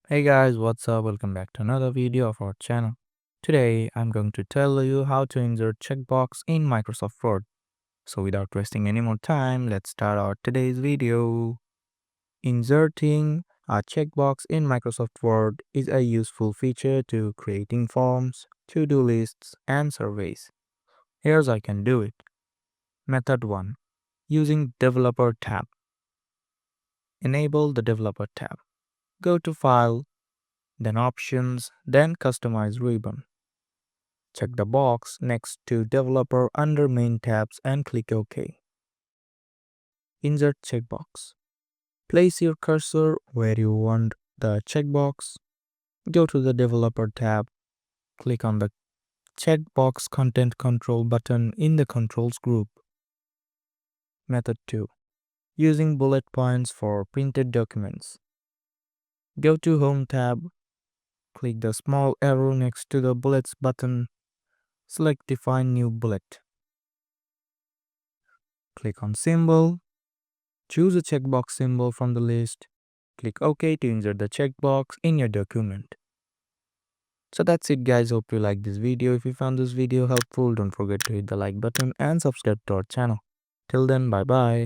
Hey guys, what's up? Welcome back to another video of our channel. Today, I'm going to tell you how to insert checkbox in Microsoft Word. So without wasting any more time, let's start our today's video. Inserting a checkbox in Microsoft Word is a useful feature to creating forms, to-do lists, and surveys. Here's how I can do it. Method 1. Using Developer tab. Enable the Developer tab. Go to File, then Options, then Customize ribbon. Check the box next to Developer under Main tabs and click OK. Insert checkbox. Place your cursor where you want the checkbox. Go to the Developer tab. Click on the Checkbox Content Control button in the Controls group. Method 2. Using bullet points for printed documents. Go to Home tab. Click the small arrow next to the Bullets button. Select Define New Bullet. Click on Symbol. Choose a checkbox symbol from the list. Click OK to insert the checkbox in your document. So that's it guys, hope you liked this video. If you found this video helpful, don't forget to hit the like button and subscribe to our channel. Till then, bye bye.